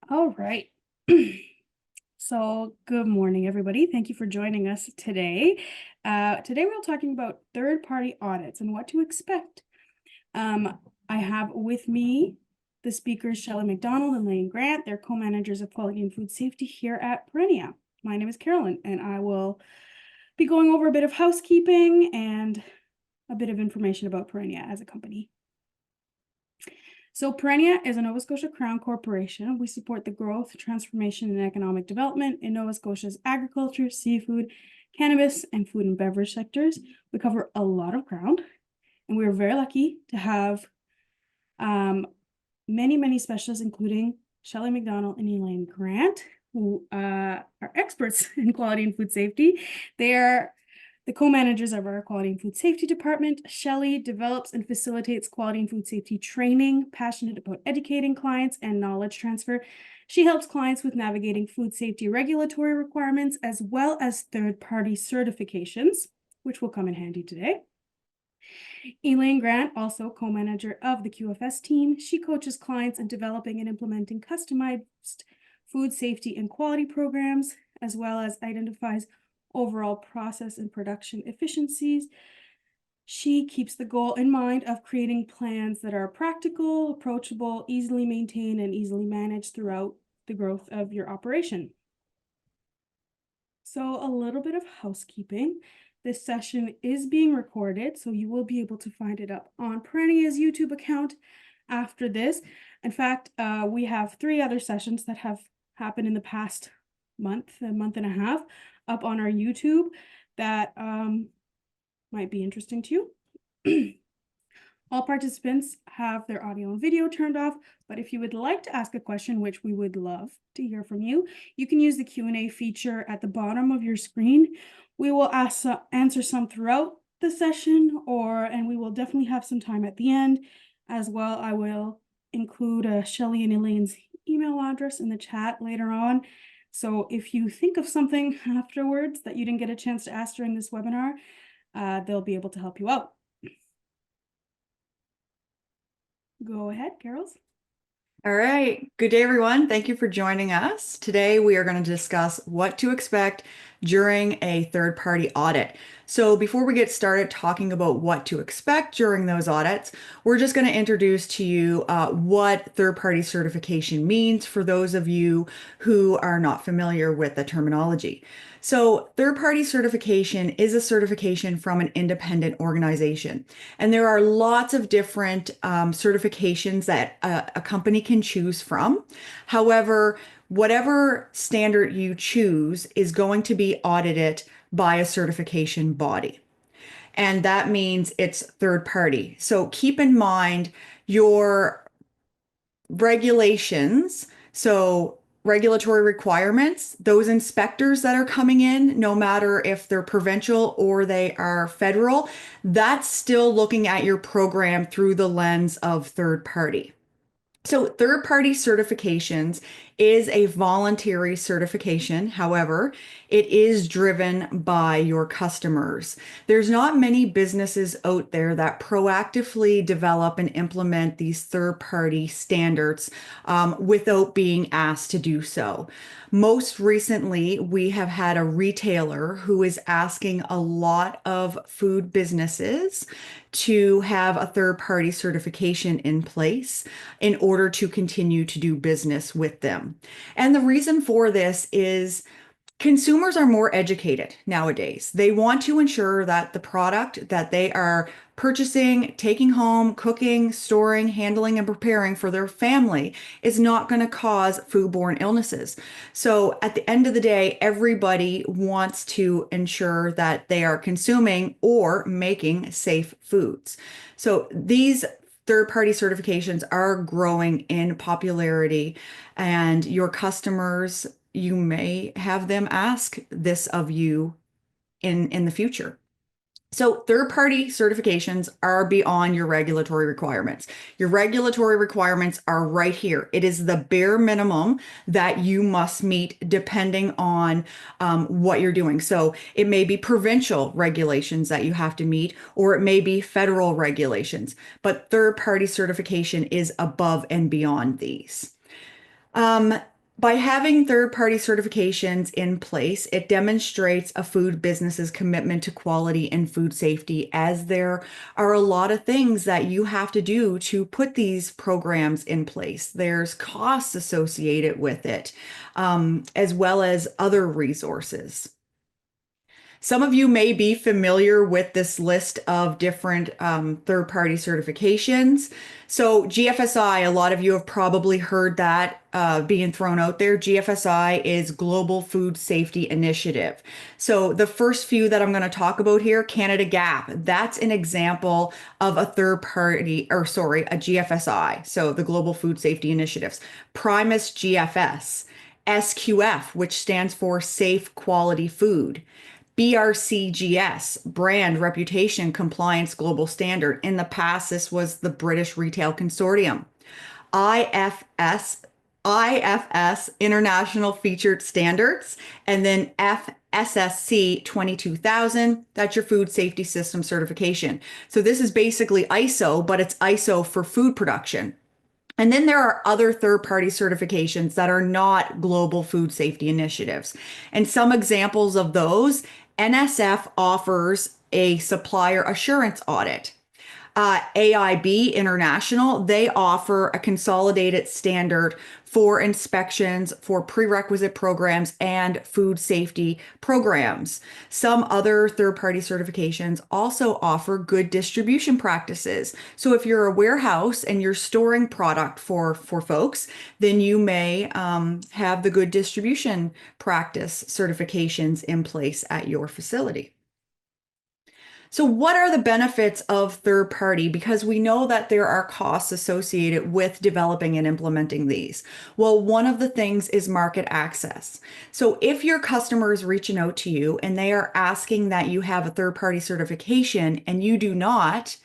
All right. So good morning, everybody. Thank you for joining us today. Today we're talking about third-party audits and what to expect. I have with me the speakers, Shelly MacDonald and Elaine Grant. They're co-managers of quality and food safety here at Perennia. My name is Carolyn, and I will be going over a bit of housekeeping and a bit of information about Perennia as a company. So Perennia is a Nova Scotia Crown Corporation. We support the growth, transformation, and economic development in Nova Scotia's agriculture, seafood, cannabis, and food and beverage sectors. We cover a lot of ground, and we are very lucky to have many specialists, including Shelly MacDonald and Elaine Grant, who are experts in quality and food safety. They are the co-managers of our quality and food safety department. Shelly develops and facilitates quality and food safety training, passionate about educating clients and knowledge transfer. She helps clients with navigating food safety regulatory requirements, as well as third-party certifications, which will come in handy today. Elaine Grant, also co-manager of the QFS team. She coaches clients in developing and implementing customized food safety and quality programs, as well as identifies overall process and production efficiencies. She keeps the goal in mind of creating plans that are practical, approachable, easily maintained, and easily managed throughout the growth of your operation. So a little bit of housekeeping. This session is being recorded, so you will be able to find it up on Perennia's YouTube account after this. In fact, we have 3 other sessions that have happened in the past month, a month and a half, up on our YouTube that might be interesting to you. All participants have their audio and video turned off, but if you would like to ask a question, which we would love to hear from you, you can use the Q&A feature at the bottom of your screen. We will answer some throughout the session, and we will definitely have some time at the end as well. I will include Shelly and Elaine's email address in the chat later on. So if you think of something afterwards that you didn't get a chance to ask during this webinar, they'll be able to help you out. Go ahead, Carols. All right. Good day, everyone. Thank you for joining us. Today, we are going to discuss what to expect during a third-party audit. So before we get started talking about what to expect during those audits, we're just going to introduce to you what third-party certification means for those of you who are not familiar with the terminology. So third-party certification is a certification from an independent organization. And there are lots of different certifications that a company can choose from. However, whatever standard you choose is going to be audited by a certification body. And that means it's third party. So keep in mind your regulations. So regulatory requirements, those inspectors that are coming in, no matter if they're provincial or they are federal, that's still looking at your program through the lens of third party. So third-party certifications is a voluntary certification. However, it is driven by your customers. There's not many businesses out there that proactively develop and implement these third-party standards without being asked to do so. Most recently, we have had a retailer who is asking a lot of food businesses to have a third-party certification in place in order to continue to do business with them. And the reason for this is consumers are more educated nowadays. They want to ensure that the product that they are purchasing, taking home, cooking, storing, handling, and preparing for their family is not going to cause foodborne illnesses. So at the end of the day, everybody wants to ensure that they are consuming or making safe foods. So these third-party certifications are growing in popularity, and your customers, you may have them ask this of you in the future. So third-party certifications are beyond your regulatory requirements. Your regulatory requirements are right here. It is the bare minimum that you must meet depending on what you're doing. So it may be provincial regulations that you have to meet, or it may be federal regulations, but third-party certification is above and beyond these. By having third-party certifications in place, it demonstrates a food business's commitment to quality and food safety, as there are a lot of things that you have to do to put these programs in place. There's costs associated with it, as well as other resources. Some of you may be familiar with this list of different third-party certifications. So GFSI, a lot of you have probably heard that being thrown out there. GFSI is Global Food Safety Initiative. So the first few that I'm going to talk about here, Canada GAP, that's an example of a third party, or sorry, a GFSI. So the Global Food Safety Initiatives. Primus GFS, SQF, which stands for Safe Quality Food. BRCGS, Brand Reputation Compliance Global Standard. In the past, this was the British Retail Consortium. IFS, International Featured Standards, and then FSSC 22000, that's your Food Safety System certification. So this is basically ISO, but it's ISO for food production. And then there are other third-party certifications that are not global food safety initiatives. And some examples of those, NSF offers a supplier assurance audit. AIB International, they offer a consolidated standard for inspections for prerequisite programs and food safety programs. Some other third-party certifications also offer good distribution practices. So if you're a warehouse and you're storing product for folks, then you may have the good distribution practice certifications in place at your facility. So what are the benefits of third party? Because we know that there are costs associated with developing and implementing these. Well, one of the things is market access. So if your customer is reaching out to you and they are asking that you have a third party certification and you do not,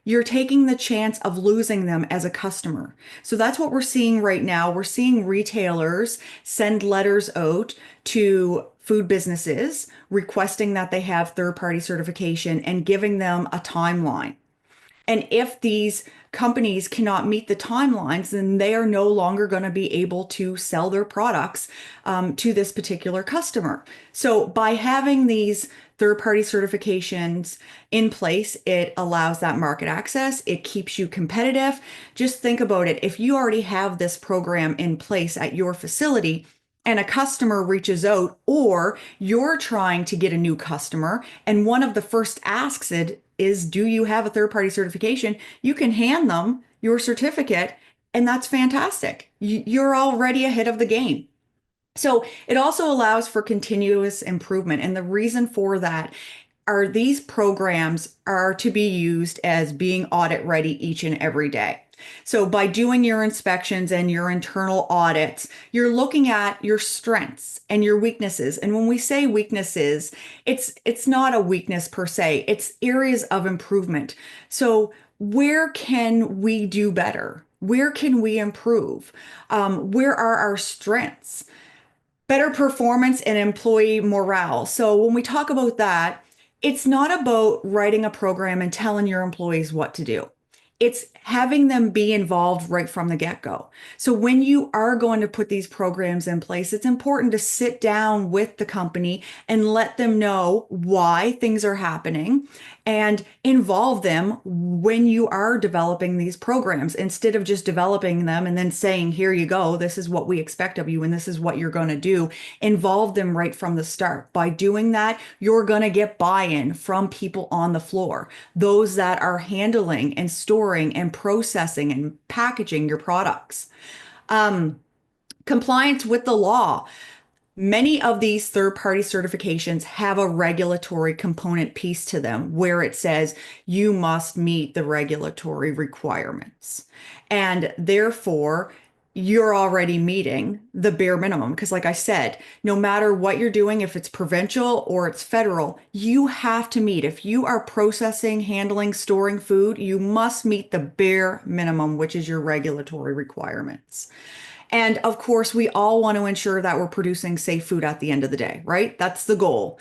you're taking the chance of losing them as a customer. So that's what we're seeing right now. We're seeing retailers send letters out to food businesses requesting that they have third-party certification and giving them a timeline. And if these companies cannot meet the timelines, then they are no longer going to be able to sell their products to this particular customer. So by having these third-party certifications in place, it allows that market access. It keeps you competitive. Just think about it. If you already have this program in place at your facility, and a customer reaches out, or you're trying to get a new customer, and one of the first asks it is, do you have a third-party certification? You can hand them your certificate, and that's fantastic. You're already ahead of the game. So it also allows for continuous improvement. And the reason for that are these programs are to be used as being audit ready each and every day. So by doing your inspections and your internal audits, you're looking at your strengths and your weaknesses. And when we say weaknesses, it's not a weakness per se, it's areas of improvement. So where can we do better? Where can we improve? Where are our strengths? Better performance and employee morale. So when we talk about that, it's not about writing a program and telling your employees what to do. It's having them be involved right from the get-go. So when you are going to put these programs in place, it's important to sit down with the company and let them know why things are happening and involve them when you are developing these programs instead of just developing them and then saying, here you go, this is what we expect of you and this is what you're going to do. Involve them right from the start. By doing that, you're going to get buy-in from people on the floor, those that are handling and storing and processing and packaging your products. Compliance with the law. Many of these third-party certifications have a regulatory component piece to them where it says you must meet the regulatory requirements. And therefore, you're already meeting the bare minimum. Because like I said, no matter what you're doing, if it's provincial or it's federal, you have to meet. If you are processing, handling, storing food, you must meet the bare minimum, which is your regulatory requirements. And of course, we all want to ensure that we're producing safe food at the end of the day, right? That's the goal.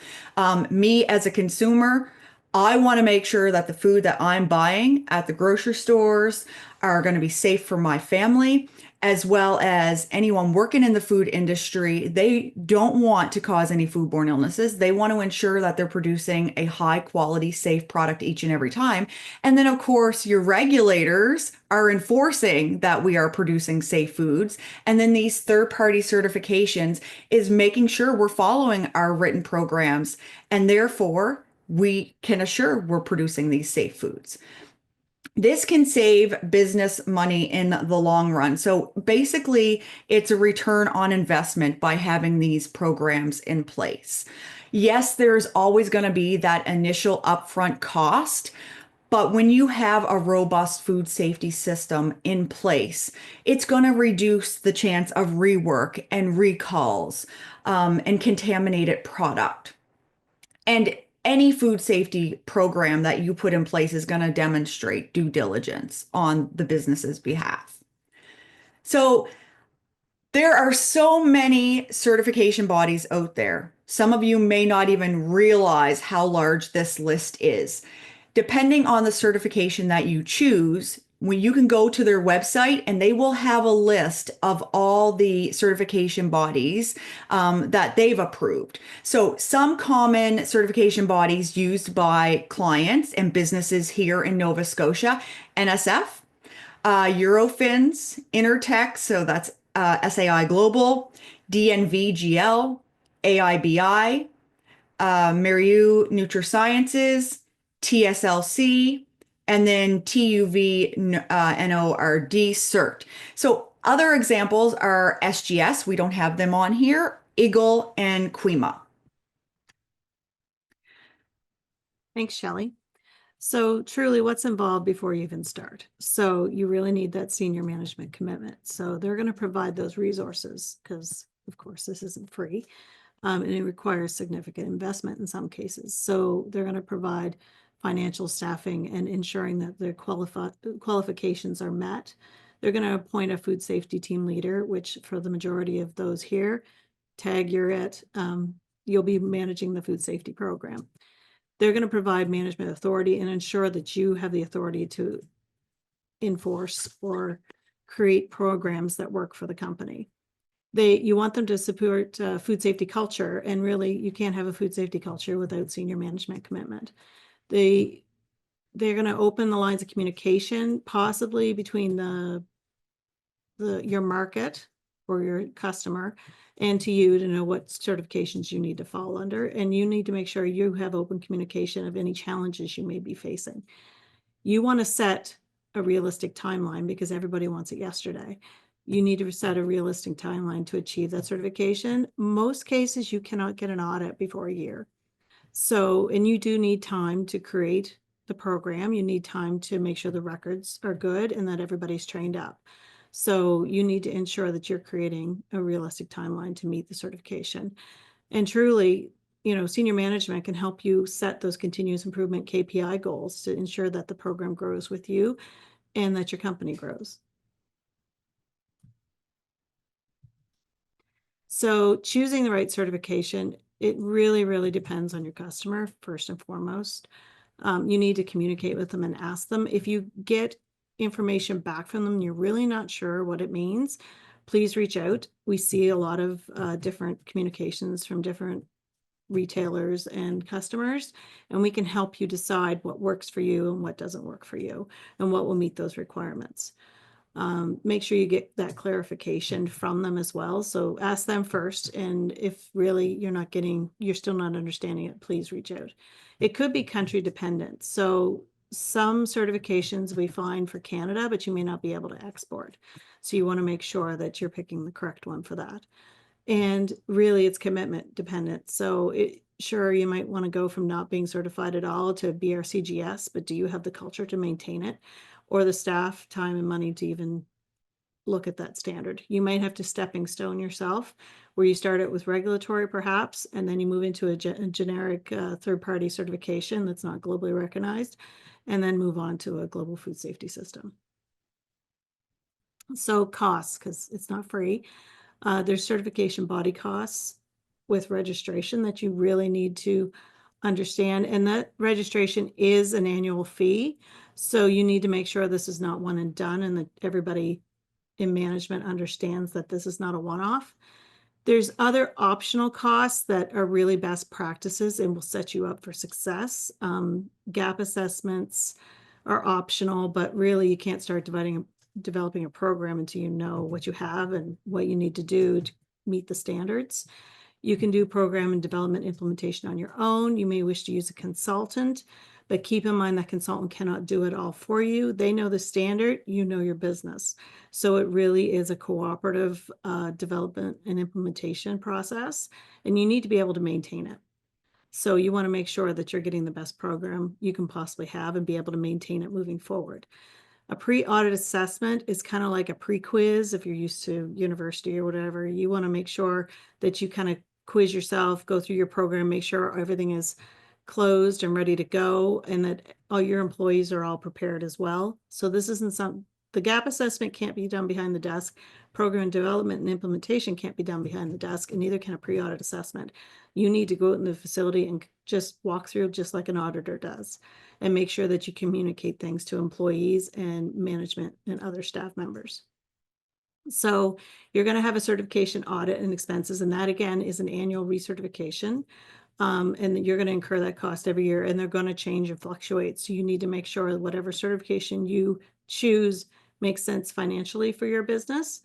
Me as a consumer, I want to make sure that the food that I'm buying at the grocery stores are going to be safe for my family, as well as anyone working in the food industry. They don't want to cause any foodborne illnesses. They want to ensure that they're producing a high quality, safe product each and every time. And then, of course, your regulators are enforcing that we are producing safe foods. And then these third-party certifications is making sure we're following our written programs, and therefore we can assure we're producing these safe foods. This can save business money in the long run. So basically, it's a return on investment by having these programs in place. Yes, there's always going to be that initial upfront cost, but when you have a robust food safety system in place, it's going to reduce the chance of rework and recalls, and contaminated product. And any food safety program that you put in place is going to demonstrate due diligence on the business's behalf. So there are so many certification bodies out there. Some of you may not even realize how large this list is. Depending on the certification that you choose, when you can go to their website and they will have a list of all the certification bodies that they've approved. So some common certification bodies used by clients and businesses here in Nova Scotia: NSF, Eurofins, Intertech, so that's SAI Global, DNVGL, AIBI, Meriu NutraSciences, TSLC, and then TUV NORD CERT. So other examples are SGS, we don't have them on here, Eagle, and QUIMA. Thanks, Shelly. So truly, what's involved before you even start? So you really need that senior management commitment. So they're going to provide those resources because, of course, this isn't free. And it requires significant investment in some cases. So they're going to provide financial staffing and ensuring that their qualifications are met. They're going to appoint a food safety team leader, which for the majority of those here, tag you're it, you'll be managing the food safety program. They're going to provide management authority and ensure that you have the authority to enforce or create programs that work for the company. You want them to support food safety culture, and really you can't have a food safety culture without senior management commitment. They're going to open the lines of communication, possibly between your market or your customer and to you, to know what certifications you need to fall under. And you need to make sure you have open communication of any challenges you may be facing. You want to set a realistic timeline because everybody wants it yesterday. You need to set a realistic timeline to achieve that certification. Most cases, you cannot get an audit before a year. So, and you do need time to create the program. You need time to make sure the records are good and that everybody's trained up. So you need to ensure that you're creating a realistic timeline to meet the certification. And truly, senior management can help you set those continuous improvement KPI goals to ensure that the program grows with you and that your company grows. So choosing the right certification, it really, really depends on your customer, first and foremost. You need to communicate with them and ask them. If you get information back from them and you're really not sure what it means, please reach out. We see a lot of different communications from different retailers and customers, and we can help you decide what works for you and what doesn't work for you and what will meet those requirements. Make sure you get that clarification from them as well. So ask them first. And if really you're still not understanding it, please reach out. It could be country dependent. So some certifications we find for Canada, but you may not be able to export. So you want to make sure that you're picking the correct one for that. And really it's commitment dependent. So sure, you might want to go from not being certified at all to BRCGS, but do you have the culture to maintain it, or the staff, time, and money to even look at that standard? You might have to stepping stone yourself, where you start it with regulatory perhaps, and then you move into a generic third-party certification that's not globally recognized, and then move on to a global food safety system. So costs, because it's not free. There's certification body costs with registration that you really need to understand. And that registration is an annual fee. So you need to make sure this is not one and done and that everybody in management understands that this is not a one-off. There's other optional costs that are really best practices and will set you up for success. Gap assessments are optional, but really you can't start developing a program until you know what you have and what you need to do to meet the standards. You can do program and development implementation on your own. You may wish to use a consultant, but keep in mind that consultant cannot do it all for you. They know the standard, you know your business. So it really is a cooperative development and implementation process, and you need to be able to maintain it. So you want to make sure that you're getting the best program you can possibly have and be able to maintain it moving forward. A pre-audit assessment is kind of like a pre-quiz. If you're used to university or whatever, you want to make sure that you kind of quiz yourself, go through your program, make sure everything is closed and ready to go, and that all your employees are all prepared as well. So this isn't the gap assessment can't be done behind the desk. Program development and implementation can't be done behind the desk, and neither can a pre-audit assessment. You need to go out in the facility and just walk through just like an auditor does, and make sure that you communicate things to employees and management and other staff members. So you're going to have a certification audit and expenses, and that again is an annual recertification. And you're going to incur that cost every year, and they're going to change and fluctuate. So you need to make sure whatever certification you choose makes sense financially for your business,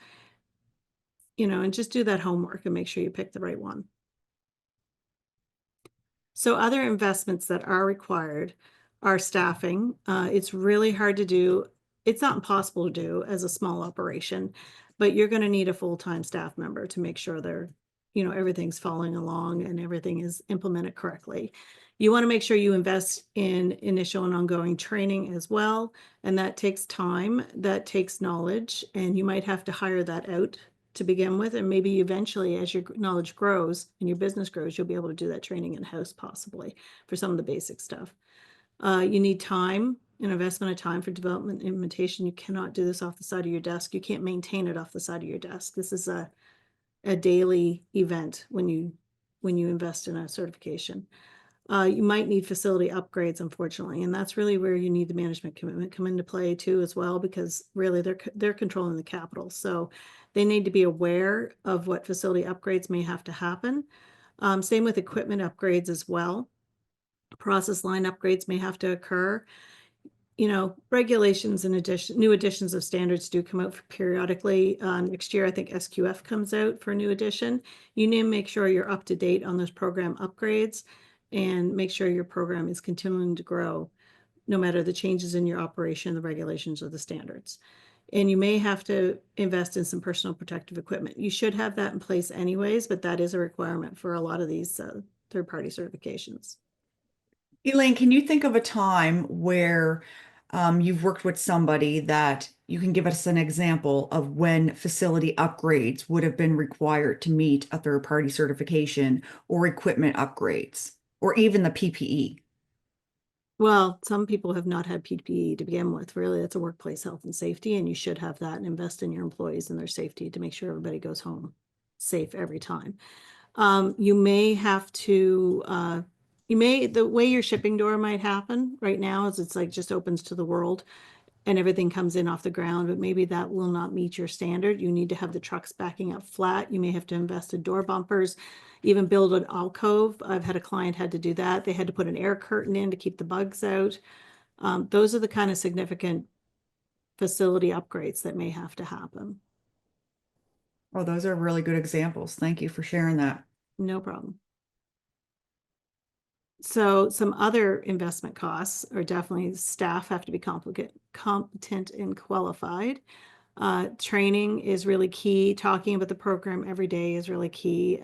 and just do that homework and make sure you pick the right one. So other investments that are required are staffing. It's really hard to do. It's not impossible to do as a small operation, but you're going to need a full-time staff member to make sure everything's following along and everything is implemented correctly. You want to make sure you invest in initial and ongoing training as well. And that takes time, that takes knowledge, and you might have to hire that out to begin with. And maybe eventually, as your knowledge grows and your business grows, you'll be able to do that training in-house possibly for some of the basic stuff. You need time, an investment of time for development and implementation. You cannot do this off the side of your desk. You can't maintain it off the side of your desk. This is a daily event when you invest in a certification. You might need facility upgrades, unfortunately, and that's really where you need the management commitment come into play too as well, because really they're controlling the capital. So they need to be aware of what facility upgrades may have to happen. Same with equipment upgrades as well. Process line upgrades may have to occur. Regulations and new additions of standards do come out periodically. Next year, I think SQF comes out for a new edition. You need to make sure you're up to date on those program upgrades and make sure your program is continuing to grow, no matter the changes in your operation, the regulations, or the standards. And you may have to invest in some personal protective equipment. You should have that in place anyways, but that is a requirement for a lot of these third-party certifications. Elaine, can you think of a time where you've worked with somebody that you can give us an example of when facility upgrades would have been required to meet a third-party certification, or equipment upgrades, or even the PPE? Well, some people have not had PPE to begin with. Really, it's a workplace health and safety, and you should have that and invest in your employees and their safety to make sure everybody goes home safe every time. You may have to, the way your shipping door might happen right now is it's like just opens to the world and everything comes in off the ground, but maybe that will not meet your standard. You need to have the trucks backing up flat. You may have to invest in door bumpers, even build an alcove. I've had a client had to do that. They had to put an air curtain in to keep the bugs out. Those are the kind of significant facility upgrades that may have to happen. Oh, those are really good examples. Thank you for sharing that. No problem. So some other investment costs are definitely staff have to be competent and qualified. Training is really key. Talking about the program every day is really key.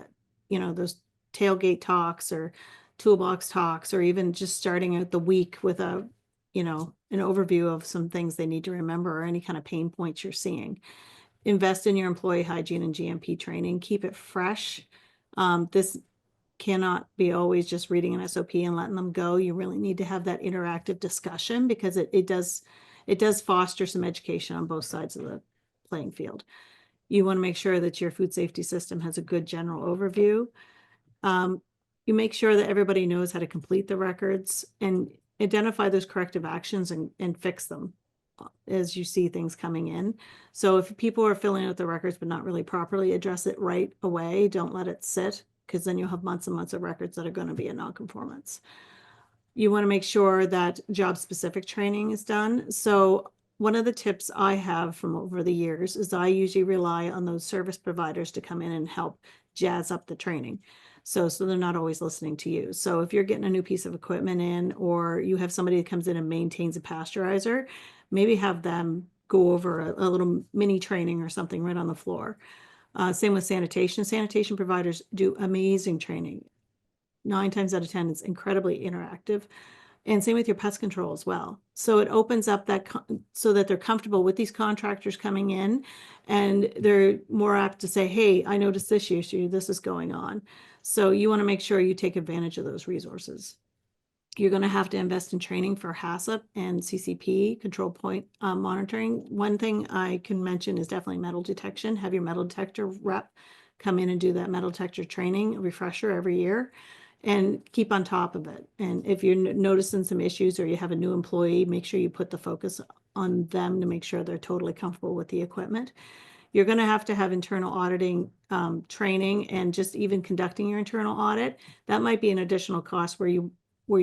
Those tailgate talks or toolbox talks, or even just starting out the week with an overview of some things they need to remember or any kind of pain points you're seeing. Invest in your employee hygiene and GMP training. Keep it fresh. This cannot be always just reading an SOP and letting them go. You really need to have that interactive discussion, because it does foster some education on both sides of the playing field. You want to make sure that your food safety system has a good general overview. You make sure that everybody knows how to complete the records and identify those corrective actions and fix them. as you see things coming in. So if people are filling out the records but not really properly, address it right away. Don't let it sit, because then you'll have months and months of records that are going to be in nonconformance. You want to make sure that job-specific training is done. So one of the tips I have from over the years is I usually rely on those service providers to come in and help jazz up the training. So they're not always listening to you. So if you're getting a new piece of equipment in, or you have somebody that comes in and maintains a pasteurizer, maybe have them go over a little mini training or something right on the floor. Same with sanitation. Sanitation providers do amazing training. 9 times out of 10, it's incredibly interactive. And same with your pest control as well. So it opens up that so that they're comfortable with these contractors coming in, and they're more apt to say, hey, I noticed this issue, this is going on. So you want to make sure you take advantage of those resources. You're going to have to invest in training for HACCP and CCP, control point monitoring. One thing I can mention is definitely metal detection. Have your metal detector rep come in and do that metal detector training refresher every year, and keep on top of it. And if you're noticing some issues or you have a new employee, make sure you put the focus on them to make sure they're totally comfortable with the equipment. You're going to have internal auditing training, and just even conducting your internal audit. That might be an additional cost where you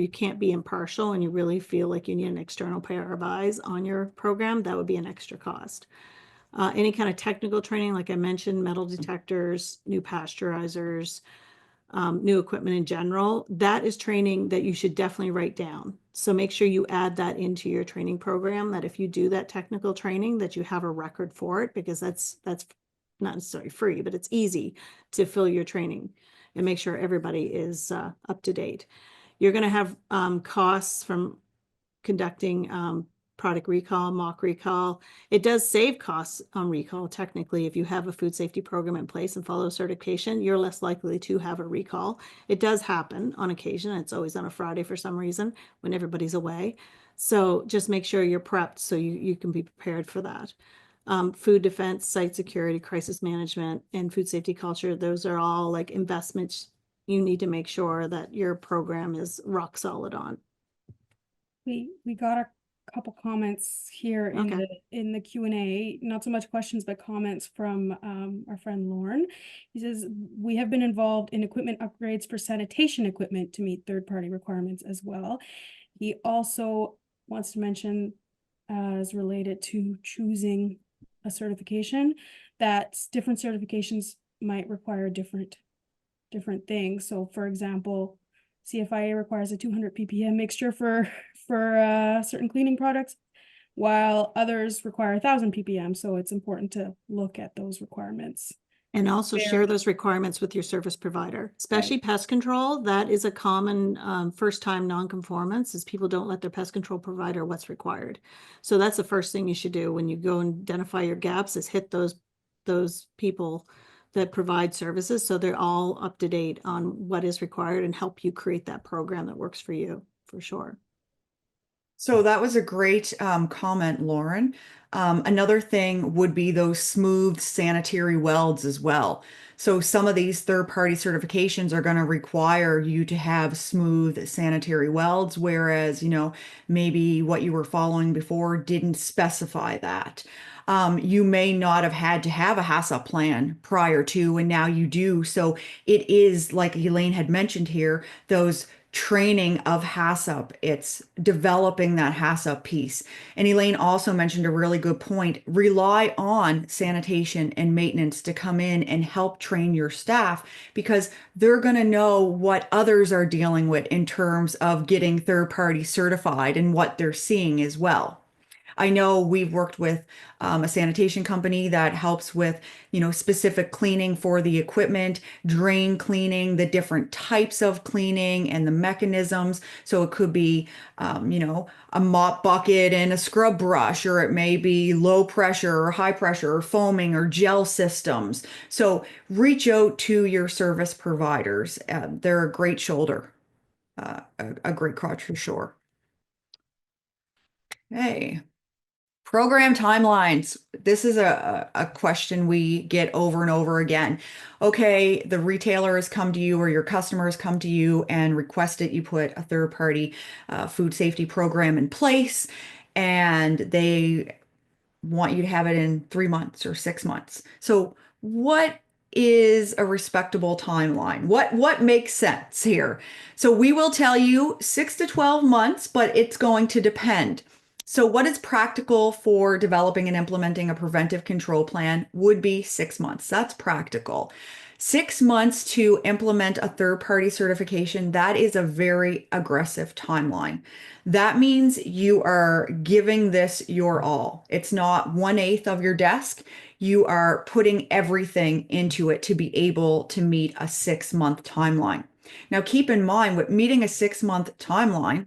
can't be impartial and you really feel like you need an external pair of eyes on your program. That would be an extra cost. Any kind of technical training, like I mentioned, metal detectors, new pasteurizers, new equipment in general, that is training that you should definitely write down. So make sure you add that into your training program, that if you do that technical training, that you have a record for it, because that's not necessarily free, but it's easy to fill your training and make sure everybody is up to date. You're going to have costs from conducting product recall, mock recall. It does save costs on recall. Technically, if you have a food safety program in place and follow certification, you're less likely to have a recall. It does happen on occasion. It's always on a Friday for some reason when everybody's away. So just make sure you're prepped so you can be prepared for that. Food defense, site security, crisis management, and food safety culture, those are all like investments you need to make sure that your program is rock solid on. We got a couple comments here in the Q&A, not so much questions, but comments from our friend Lauren. He says, we have been involved in equipment upgrades for sanitation equipment to meet third-party requirements as well. He also wants to mention, as related to choosing a certification, that different certifications might require different things. So for example, CFIA requires a 200 ppm mixture for certain cleaning products, while others require 1000 ppm. So it's important to look at those requirements. And also share those requirements with your service provider, especially pest control. That is a common first-time non-conformance, is people don't let their pest control provider what's required. So that's the first thing you should do when you go and identify your gaps, is hit those people that provide services, so they're all up to date on what is required and help you create that program that works for you, for sure. So that was a great comment, Lauren. Another thing would be those smooth sanitary welds as well. So some of these third-party certifications are going to require you to have smooth sanitary welds, whereas, maybe what you were following before didn't specify that. You may not have had to have a HACCP plan prior to, and now you do. So it is, like Elaine had mentioned here, those training of HACCP. It's developing that HACCP piece. And Elaine also mentioned a really good point. Rely on sanitation and maintenance to come in and help train your staff, because they're going to know what others are dealing with in terms of getting third party certified and what they're seeing as well. I know we've worked with a sanitation company that helps with, specific cleaning for the equipment, drain cleaning, the different types of cleaning and the mechanisms. So it could be, a mop bucket and a scrub brush, or it may be low pressure or high pressure or foaming or gel systems. So reach out to your service providers. They're a great shoulder, a great crotch for sure. Hey. Program timelines. This is a question we get over and over again. Okay, the retailer has come to you, or your customer has come to you and requested you put a third-party food safety program in place. and they want you to have it in 3 months or 6 months. So what is a respectable timeline? What makes sense here? So we will tell you 6 to 12 months, but it's going to depend. So what is practical for developing and implementing a preventive control plan would be 6 months. That's practical. 6 months to implement a third-party certification, that is a very aggressive timeline. That means you are giving this your all. It's not 1/8 of your desk. You are putting everything into it to be able to meet a 6-month timeline. Now, keep in mind, with meeting a 6-month timeline,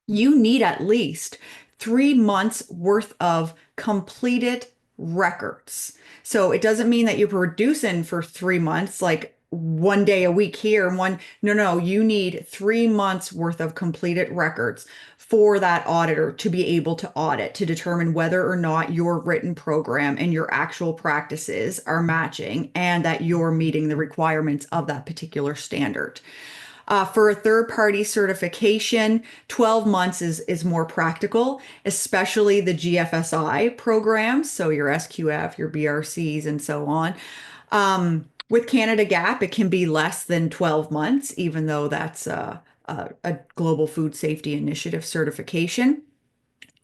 you need at least 3 months worth of completed records. So it doesn't mean that you're producing for 3 months, like one day a week here and one. No, you need 3 months worth of completed records for that auditor to be able to audit, to determine whether or not your written program and your actual practices are matching and that you're meeting the requirements of that particular standard. For a third-party certification, 12 months is more practical, especially the GFSI programs, so your SQF, your BRCs, and so on. With Canada GAAP, it can be less than 12 months, even though that's a Global Food Safety Initiative certification.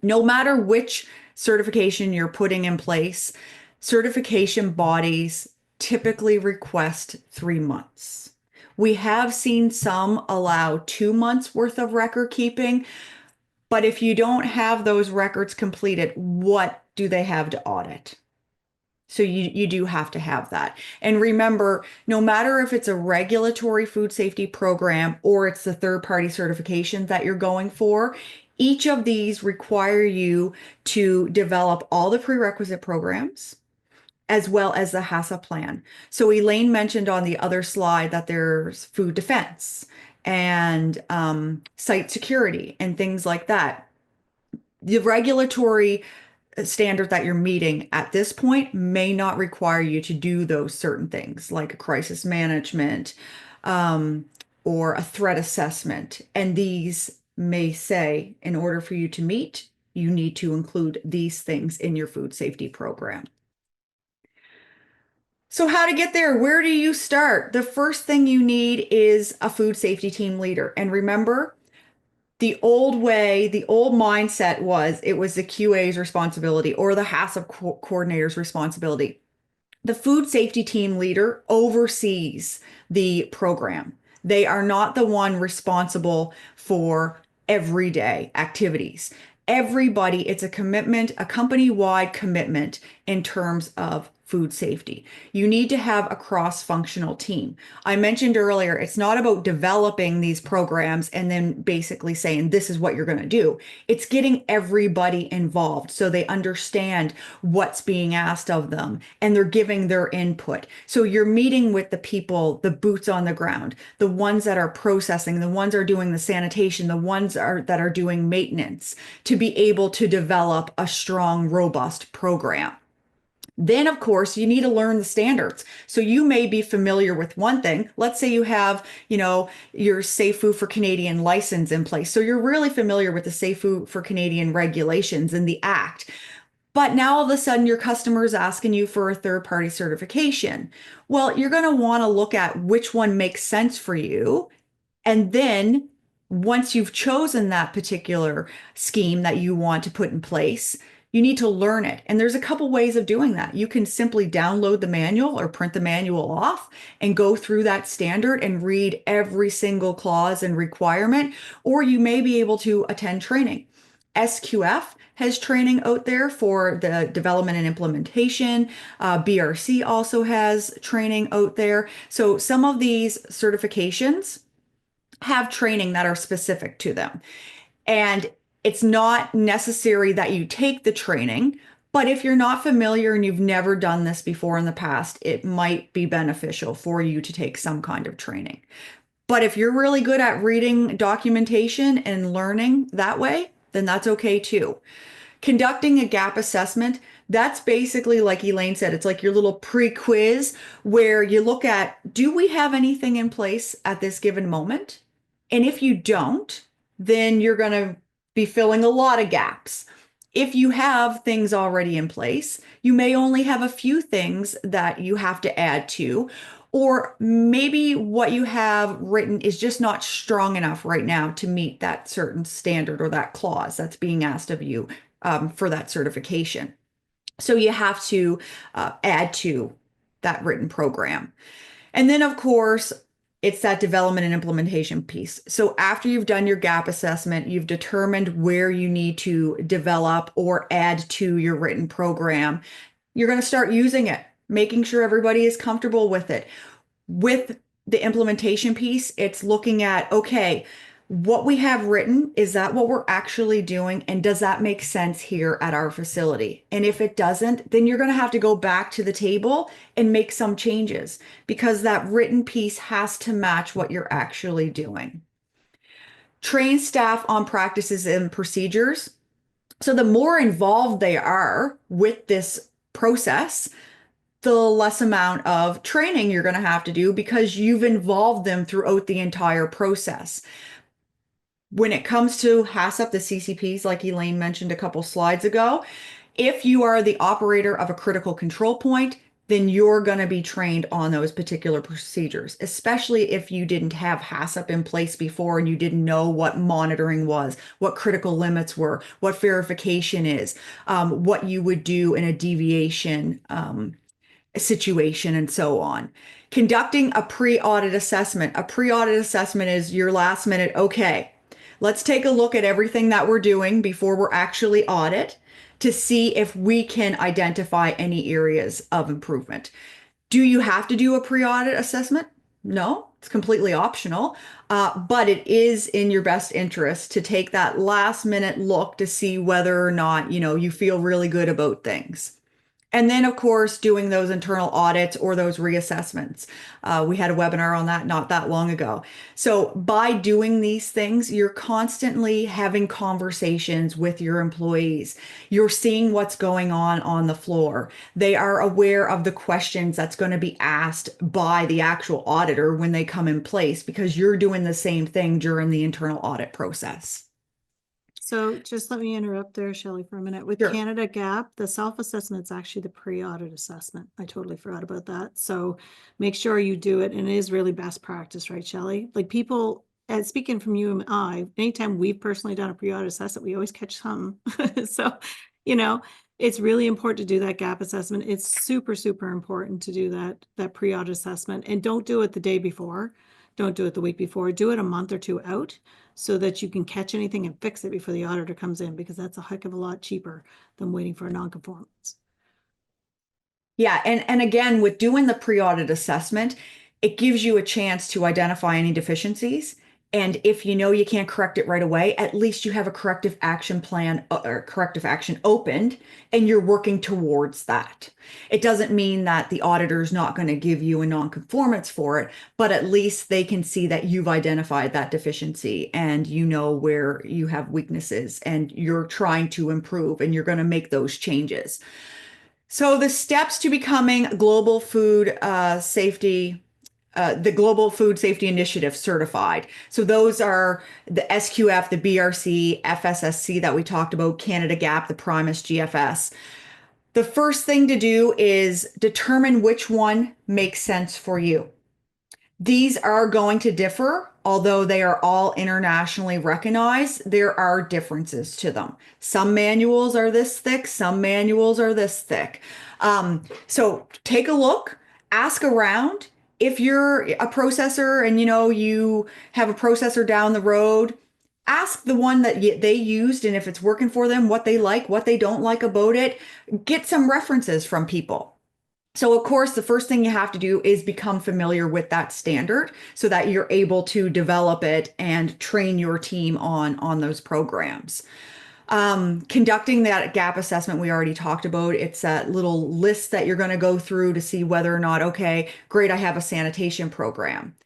No matter which certification you're putting in place, certification bodies typically request 3 months. We have seen some allow 2 months worth of record keeping, but if you don't have those records completed, what do they have to audit? So you do have to have that. And remember, no matter if it's a regulatory food safety program or it's the third-party certification that you're going for, each of these require you to develop all the prerequisite programs as well as the HACCP plan. So Elaine mentioned on the other slide that there's food defense and site security and things like that. The regulatory standard that you're meeting at this point may not require you to do those certain things like a crisis management or a threat assessment. And these may say, in order for you to meet, you need to include these things in your food safety program. So how to get there? Where do you start? The first thing you need is a food safety team leader. And remember, the old way, the old mindset was it was the QA's responsibility or the HACCP coordinator's responsibility. The food safety team leader oversees the program. They are not the one responsible for everyday activities. Everybody, it's a commitment, a company-wide commitment in terms of food safety. You need to have a cross-functional team. I mentioned earlier, it's not about developing these programs and then basically saying, this is what you're going to do. It's getting everybody involved so they understand what's being asked of them and they're giving their input. So you're meeting with the people, the boots on the ground, the ones that are processing, the ones that are doing the sanitation, the ones that are doing maintenance to be able to develop a strong, robust program. Then, of course, you need to learn the standards. So you may be familiar with one thing. Let's say you have, your Safe Food for Canadian license in place. So you're really familiar with the Safe Food for Canadian regulations and the Act. But now all of a sudden your customer is asking you for a third-party certification. Well, you're going to want to look at which one makes sense for you. And then once you've chosen that particular scheme that you want to put in place, you need to learn it. And there's a couple ways of doing that. You can simply download the manual or print the manual off and go through that standard and read every single clause and requirement, or you may be able to attend training. SQF has training out there for the development and implementation. BRC also has training out there. So some of these certifications have training that are specific to them. And it's not necessary that you take the training, but if you're not familiar and you've never done this before in the past, it might be beneficial for you to take some kind of training. But if you're really good at reading documentation and learning that way, then that's okay too. Conducting a gap assessment, that's basically like Elaine said, it's like your little pre-quiz where you look at, do we have anything in place at this given moment? And if you don't, then you're going to be filling a lot of gaps. If you have things already in place, you may only have a few things that you have to add to, or maybe what you have written is just not strong enough right now to meet that certain standard or that clause that's being asked of you for that certification. So you have to add to that written program. And then, of course, it's that development and implementation piece. So after you've done your gap assessment, you've determined where you need to develop or add to your written program, you're going to start using it, making sure everybody is comfortable with it. With the implementation piece, it's looking at, okay, what we have written, is that what we're actually doing? And does that make sense here at our facility? And if it doesn't, then you're going to have to go back to the table and make some changes because that written piece has to match what you're actually doing. Train staff on practices and procedures. So the more involved they are with this process, the less amount of training you're going to have to do because you've involved them throughout the entire process. When it comes to HACCP, the CCPs, like Elaine mentioned a couple slides ago, if you are the operator of a critical control point, then you're going to be trained on those particular procedures, especially if you didn't have HACCP in place before and you didn't know what monitoring was, what critical limits were, what verification is, what you would do in a deviation situation, and so on. Conducting a pre-audit assessment. A pre-audit assessment is your last minute, okay, let's take a look at everything that we're doing before we're actually audit to see if we can identify any areas of improvement. Do you have to do a pre-audit assessment? No, it's completely optional, but it is in your best interest to take that last minute look to see whether or not, you feel really good about things. And then, of course, doing those internal audits or those reassessments. We had a webinar on that not that long ago. So by doing these things, you're constantly having conversations with your employees. You're seeing what's going on the floor. They are aware of the questions that's going to be asked by the actual auditor when they come in place because you're doing the same thing during the internal audit process. So just let me interrupt there, Shelly, for a minute. With Sure. Canada Gap, the self-assessment is actually the pre-audit assessment. I totally forgot about that. So make sure you do it. And it is really best practice, right, Shelly? Like people, and speaking from you and I, anytime we've personally done a pre-audit assessment, we always catch some. So, it's really important to do that gap assessment. It's super, super important to do that pre-audit assessment. And don't do it the day before. Don't do it the week before. Do it a month or two out so that you can catch anything and fix it before the auditor comes in, because that's a heck of a lot cheaper than waiting for a non-conformance. Yeah, and again, with doing the pre-audit assessment, it gives you a chance to identify any deficiencies. And if you know you can't correct it right away, at least you have a corrective action plan or corrective action opened and you're working towards that. It doesn't mean that the auditor is not going to give you a non-conformance for it, but at least they can see that you've identified that deficiency and you know where you have weaknesses and you're trying to improve and you're going to make those changes. So the steps to becoming global food safety, the Global Food Safety Initiative certified. So those are the SQF, the BRC, FSSC that we talked about, Canada Gap, the Primus GFS. The first thing to do is determine which one makes sense for you. These are going to differ, although they are all internationally recognized, there are differences to them. Some manuals are this thick, some manuals are this thick. So take a look, ask around. If you're a processor and you have a processor down the road, ask the one that they used and if it's working for them, what they like, what they don't like about it. Get some references from people. So, of course, the first thing you have to do is become familiar with that standard so that you're able to develop it and train your team on those programs. Conducting that gap assessment we already talked about. It's that little list that you're going to go through to see whether or not, okay, great, I have a sanitation program.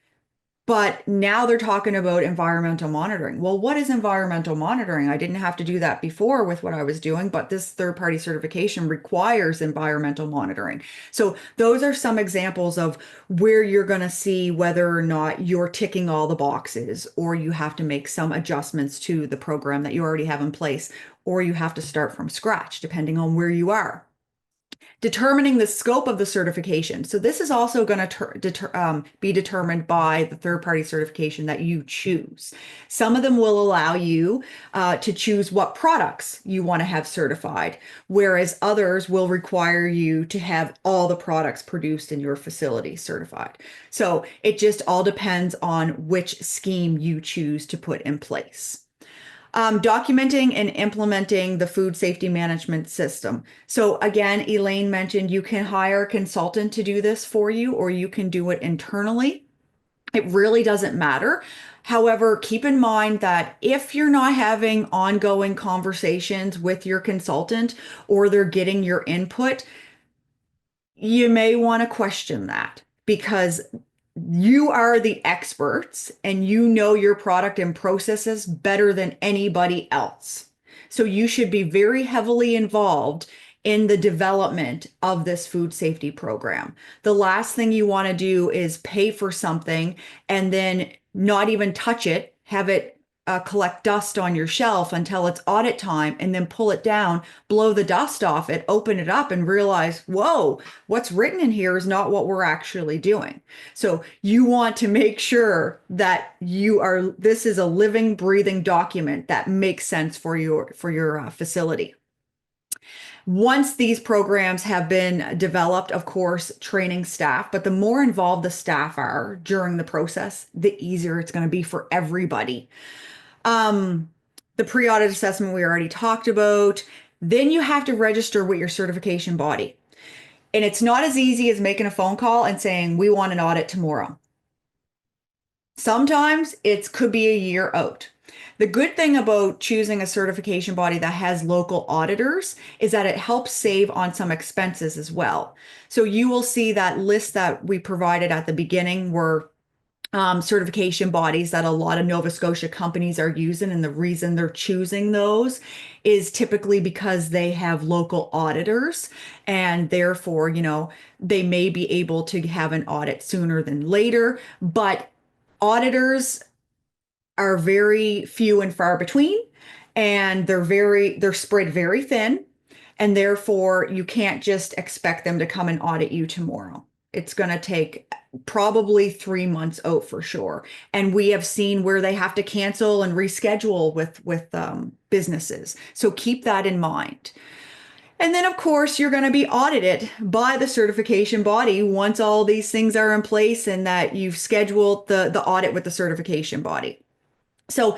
But now they're talking about environmental monitoring. Well, what is environmental monitoring? I didn't have to do that before with what I was doing, but this third-party certification requires environmental monitoring. So those are some examples of where you're going to see whether or not you're ticking all the boxes, or you have to make some adjustments to the program that you already have in place, or you have to start from scratch, depending on where you are. Determining the scope of the certification. So this is also going to be determined by the third-party certification that you choose. Some of them will allow you to choose what products you want to have certified, whereas others will require you to have all the products produced in your facility certified. So it just all depends on which scheme you choose to put in place. Documenting and implementing the food safety management system. So again, Elaine mentioned you can hire a consultant to do this for you, or you can do it internally. It really doesn't matter. However, keep in mind that if you're not having ongoing conversations with your consultant, or they're getting your input, you may want to question that, because you are the experts and you know your product and processes better than anybody else. So you should be very heavily involved in the development of this food safety program. The last thing you want to do is pay for something and then not even touch it, have it collect dust on your shelf until it's audit time, and then pull it down, blow the dust off it, open it up, and realize, whoa, what's written in here is not what we're actually doing. So you want to make sure that this is a living, breathing document that makes sense for your facility. Once these programs have been developed, of course, training staff, but the more involved the staff are during the process, the easier it's going to be for everybody. The pre-audit assessment we already talked about. Then you have to register with your certification body. And it's not as easy as making a phone call and saying, we want an audit tomorrow. Sometimes it could be a year out. The good thing about choosing a certification body that has local auditors is that it helps save on some expenses as well. So you will see that list that we provided at the beginning were certification bodies that a lot of Nova Scotia companies are using. And the reason they're choosing those is typically because they have local auditors, and therefore, they may be able to have an audit sooner than later. But auditors are very few and far between, and they're spread very thin. And therefore, you can't just expect them to come and audit you tomorrow. It's going to take probably 3 months out for sure. And we have seen where they have to cancel and reschedule with businesses. So keep that in mind. And then, of course, you're going to be audited by the certification body once all these things are in place and that you've scheduled the audit with the certification body. So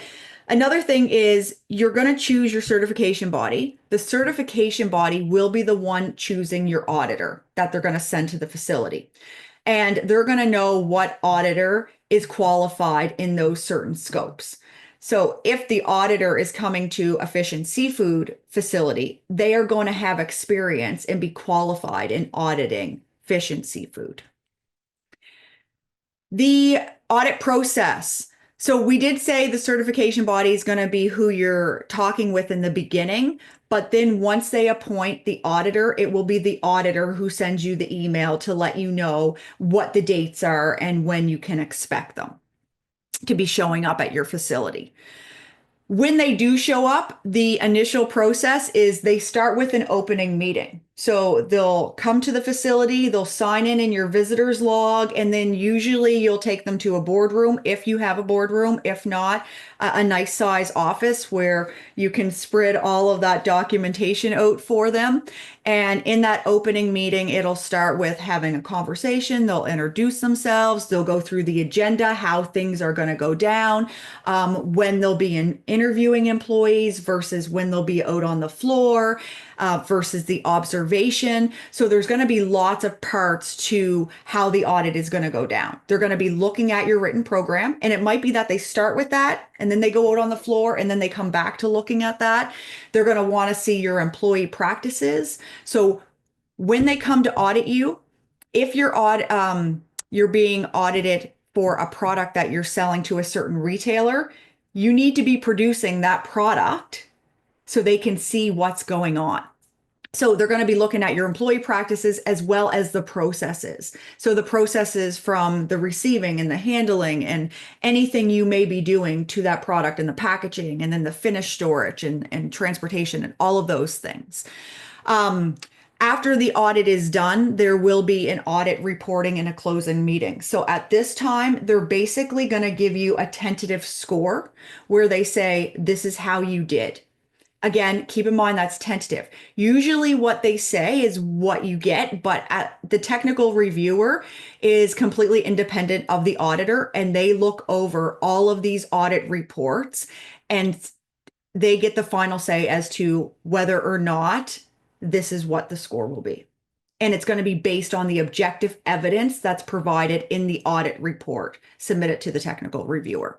another thing is you're going to choose your certification body. The certification body will be the one choosing your auditor that they're going to send to the facility. And they're going to know what auditor is qualified in those certain scopes. So if the auditor is coming to a fish and seafood facility, they are going to have experience and be qualified in auditing fish and seafood. The audit process. So we did say the certification body is going to be who you're talking with in the beginning, but then once they appoint the auditor, it will be the auditor who sends you the email to let you know what the dates are and when you can expect them to be showing up at your facility. When they do show up, the initial process is they start with an opening meeting. So they'll come to the facility, they'll sign in your visitor's log, and then usually you'll take them to a boardroom if you have a boardroom. If not, a nice size office where you can spread all of that documentation out for them. And in that opening meeting, it'll start with having a conversation. They'll introduce themselves. They'll go through the agenda, how things are going to go down, when they'll be interviewing employees versus when they'll be out on the floor, versus the observation. So there's going to be lots of parts to how the audit is going to go down. They're going to be looking at your written program, and it might be that they start with that and then they go out on the floor and then they come back to looking at that. They're going to want to see your employee practices. So when they come to audit you, if you're being audited for a product that you're selling to a certain retailer, you need to be producing that product so they can see what's going on. So they're going to be looking at your employee practices as well as the processes. So the processes from the receiving and the handling and anything you may be doing to that product and the packaging and then the finished storage and transportation and all of those things. After the audit is done, there will be an audit reporting and a closing meeting. So at this time, they're basically going to give you a tentative score where they say, this is how you did. Again, keep in mind that's tentative. Usually what they say is what you get, but the technical reviewer is completely independent of the auditor, and they look over all of these audit reports and they get the final say as to whether or not this is what the score will be. And it's going to be based on the objective evidence that's provided in the audit report submitted to the technical reviewer.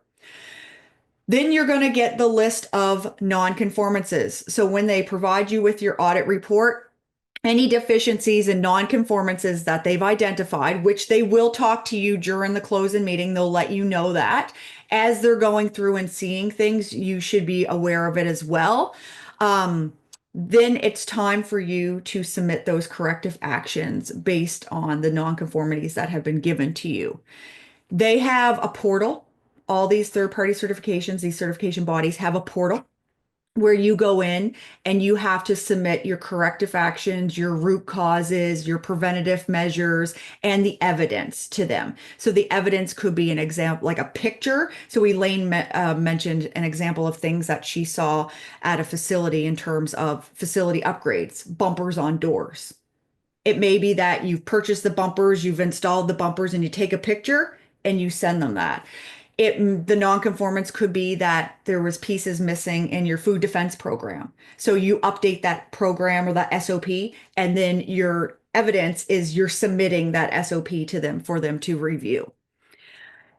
Then you're going to get the list of non-conformances. So when they provide you with your audit report, any deficiencies and non-conformances that they've identified, which they will talk to you during the closing meeting, they'll let you know that. As they're going through and seeing things, you should be aware of it as well. Then it's time for you to submit those corrective actions based on the non-conformities that have been given to you. They have a portal. All these third-party certifications, these certification bodies have a portal where you go in and you have to submit your corrective actions, your root causes, your preventative measures, and the evidence to them. So the evidence could be an example, like a picture. So Elaine mentioned an example of things that she saw at a facility in terms of facility upgrades, bumpers on doors. It may be that you've purchased the bumpers, you've installed the bumpers, and you take a picture and you send them that. The nonconformance could be that there was pieces missing in your food defense program. So you update that program or that SOP, and then your evidence is you're submitting that SOP to them for them to review.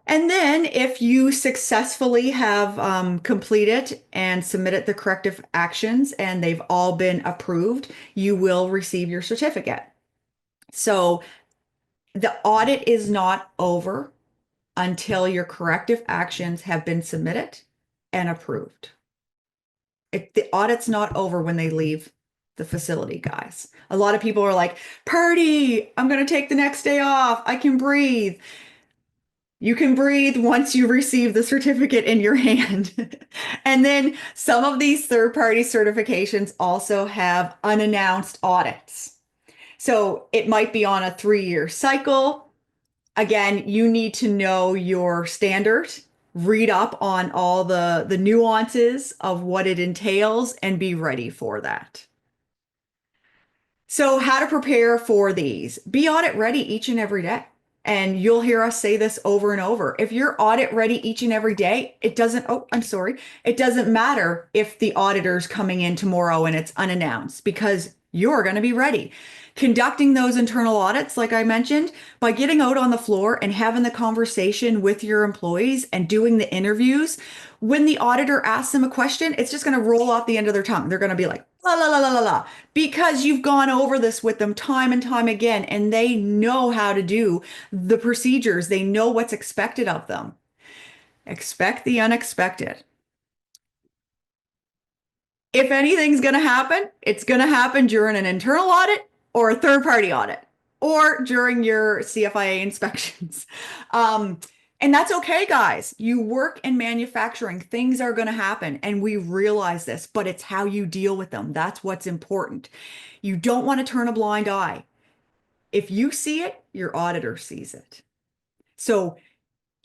And then if you successfully have completed and submitted the corrective actions and they've all been approved, you will receive your certificate. So the audit is not over until your corrective actions have been submitted and approved. The audit's not over when they leave the facility, guys. A lot of people are like, party, I'm going to take the next day off. I can breathe. You can breathe once you receive the certificate in your hand. And then some of these third-party certifications also have unannounced audits. So it might be on a 3-year cycle. Again, you need to know your standard, read up on all the nuances of what it entails, and be ready for that. So how to prepare for these? Be audit ready each and every day. And you'll hear us say this over and over. If you're audit ready each and every day, it doesn't matter if the auditor's coming in tomorrow and it's unannounced, because you're going to be ready. Conducting those internal audits, like I mentioned, by getting out on the floor and having the conversation with your employees and doing the interviews, when the auditor asks them a question, it's just going to roll off the end of their tongue. They're going to be like, la, la, la, la, la, la, because you've gone over this with them time and time again, and they know how to do the procedures. They know what's expected of them. Expect the unexpected. If anything's going to happen, it's going to happen during an internal audit or a third-party audit or during your CFIA inspections. And that's okay, guys. You work in manufacturing, things are going to happen, and we realize this, but it's how you deal with them. That's what's important. You don't want to turn a blind eye. If you see it, your auditor sees it. So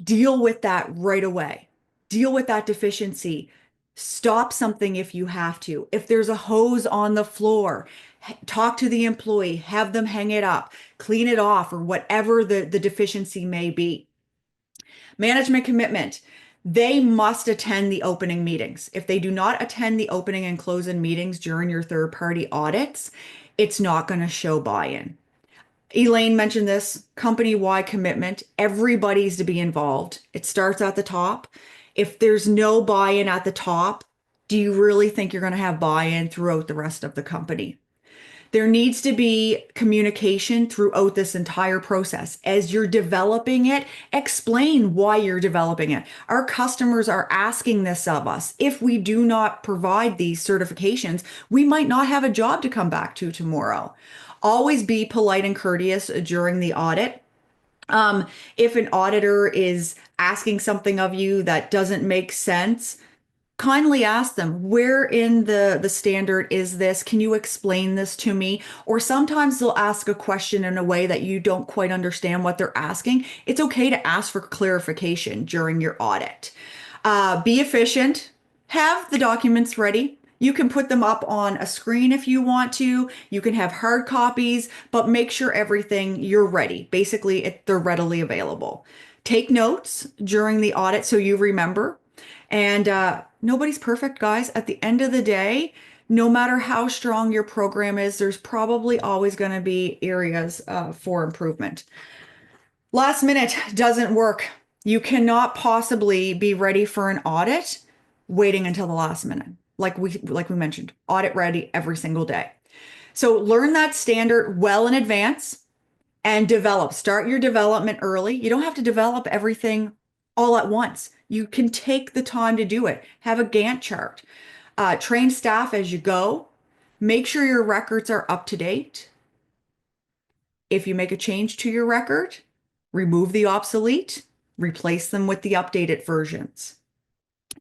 deal with that right away. Deal with that deficiency. Stop something if you have to. If there's a hose on the floor, talk to the employee, have them hang it up, clean it off, or whatever the deficiency may be. Management commitment. They must attend the opening meetings. If they do not attend the opening and closing meetings during your third-party audits, it's not going to show buy-in. Elaine mentioned this company-wide commitment. Everybody's to be involved. It starts at the top. If there's no buy-in at the top, do you really think you're going to have buy-in throughout the rest of the company? There needs to be communication throughout this entire process. As you're developing it, explain why you're developing it. Our customers are asking this of us. If we do not provide these certifications, we might not have a job to come back to tomorrow. Always be polite and courteous during the audit. If an auditor is asking something of you that doesn't make sense, kindly ask them, where in the standard is this? Can you explain this to me? Or sometimes they'll ask a question in a way that you don't quite understand what they're asking. It's okay to ask for clarification during your audit. Be efficient. Have the documents ready. You can put them up on a screen if you want to. You can have hard copies, but make sure you're ready. Basically, they're readily available. Take notes during the audit so you remember. And nobody's perfect, guys. At the end of the day, no matter how strong your program is, there's probably always going to be areas for improvement. Last minute doesn't work. You cannot possibly be ready for an audit waiting until the last minute. Like we mentioned, audit ready every single day. So learn that standard well in advance and start your development early. You don't have to develop everything all at once. You can take the time to do it. Have a Gantt chart. Train staff as you go. Make sure your records are up to date. If you make a change to your record, remove the obsolete, replace them with the updated versions.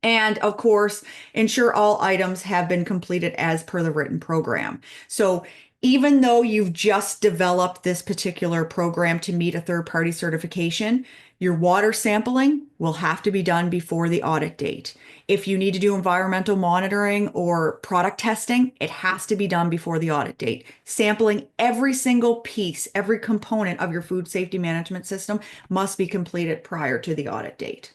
And of course, ensure all items have been completed as per the written program. So even though you've just developed this particular program to meet a third-party certification, your water sampling will have to be done before the audit date. If you need to do environmental monitoring or product testing, it has to be done before the audit date. Sampling every single piece, every component of your food safety management system must be completed prior to the audit date.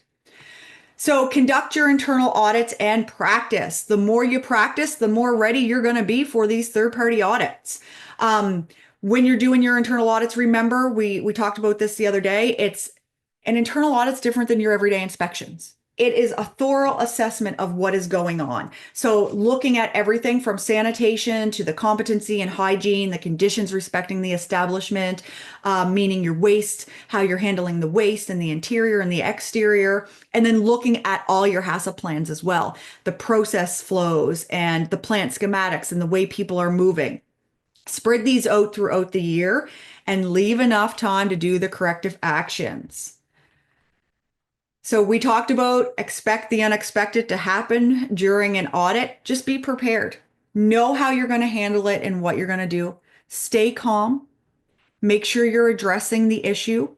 So conduct your internal audits and practice. The more you practice, the more ready you're going to be for these third-party audits. When you're doing your internal audits, remember, we talked about this the other day, an internal audit's different than your everyday inspections. It is a thorough assessment of what is going on. So looking at everything from sanitation to the competency and hygiene, the conditions respecting the establishment, meaning your waste, how you're handling the waste and the interior and the exterior, and then looking at all your HACCP plans as well, the process flows and the plant schematics and the way people are moving. Spread these out throughout the year and leave enough time to do the corrective actions. So we talked about expect the unexpected to happen during an audit. Just be prepared. Know how you're going to handle it and what you're going to do. Stay calm. Make sure you're addressing the issue.